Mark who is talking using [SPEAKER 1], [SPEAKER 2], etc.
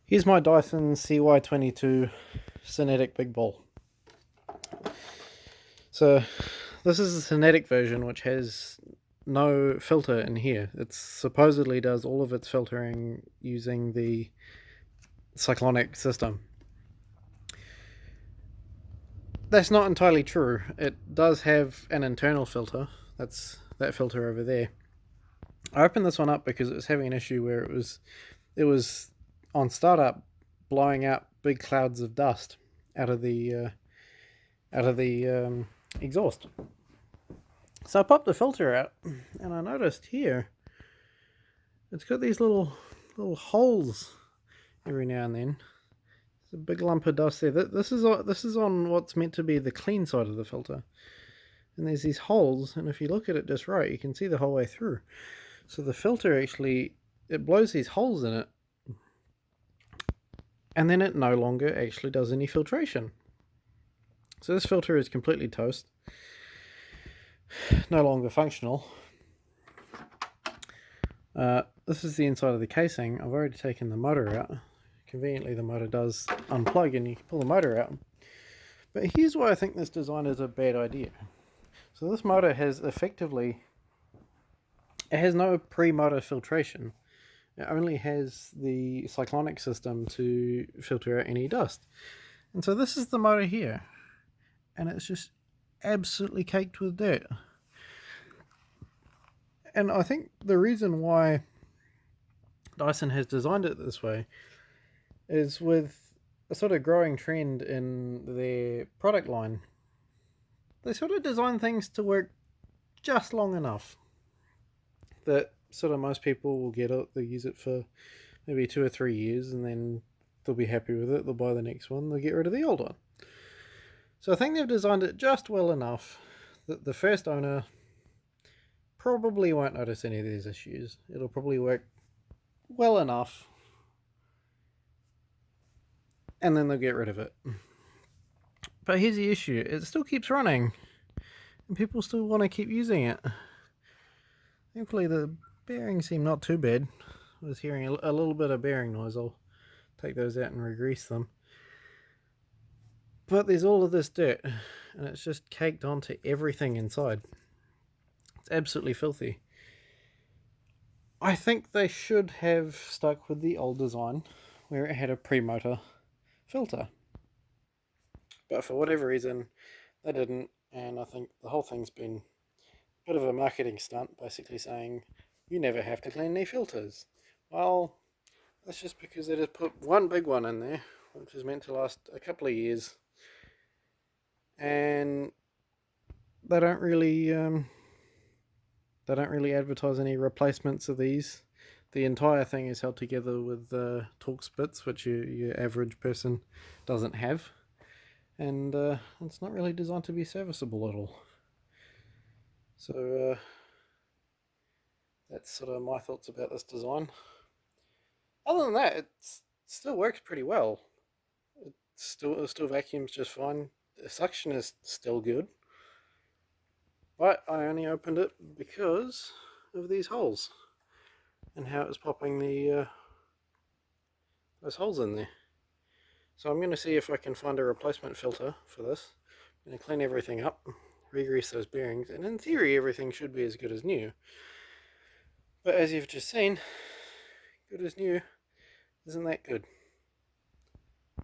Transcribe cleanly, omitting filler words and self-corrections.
[SPEAKER 1] Here's my Dyson CY22 Cinetic Big Ball. So this is the Cinetic version, which has no filter in here. It supposedly does all of its filtering using the cyclonic system. That's not entirely true. It does have an internal filter. That's that filter over there. I opened this one up because it was having an issue where it was on startup blowing out big clouds of dust out of the exhaust. So I popped the filter out, and I noticed here it's got these little holes every now and then. There's a big lump of dust there. This is on what's meant to be the clean side of the filter, and there's these holes. And if you look at it just right, you can see the whole way through. So the filter actually it blows these holes in it, and then it no longer actually does any filtration. So this filter is completely toast, no longer functional. This is the inside of the casing. I've already taken the motor out. Conveniently, the motor does unplug and you can pull the motor out. But here's why I think this design is a bad idea. So this motor has effectively, it has no pre-motor filtration. It only has the cyclonic system to filter out any dust. And so this is the motor here. And it's just absolutely caked with dirt. And I think the reason why Dyson has designed it this way is with a sort of growing trend in their product line. They sort of design things to work just long enough that sort of most people will get it, they'll use it for maybe 2 or 3 years, and then they'll be happy with it, they'll buy the next one, they'll get rid of the old one. So I think they've designed it just well enough that the first owner probably won't notice any of these issues. It'll probably work well enough, and then they'll get rid of it. But here's the issue. It still keeps running, and people still want to keep using it. Thankfully, the bearings seem not too bad. I was hearing a little bit of bearing noise. I'll take those out and re-grease them. But there's all of this dirt, and it's just caked onto everything inside. It's absolutely filthy. I think they should have stuck with the old design, where it had a pre-motor filter. But for whatever reason, they didn't, and I think the whole thing's been a bit of a marketing stunt, basically saying, you never have to clean any filters. Well, that's just because they just put one big one in there, which is meant to last a couple of years, and they don't really advertise any replacements of these. The entire thing is held together with Torx bits, which your average person doesn't have, and it's not really designed to be serviceable at all. So that's sort of my thoughts about this design. Other than that, it still works pretty well. It still vacuums just fine. The suction is still good. But I only opened it because of these holes and how it was popping those holes in there. So I'm going to see if I can find a replacement filter for this. I'm going to clean everything up, re-grease those bearings, and in theory everything should be as good as new. But as you've just seen, good as new isn't that good.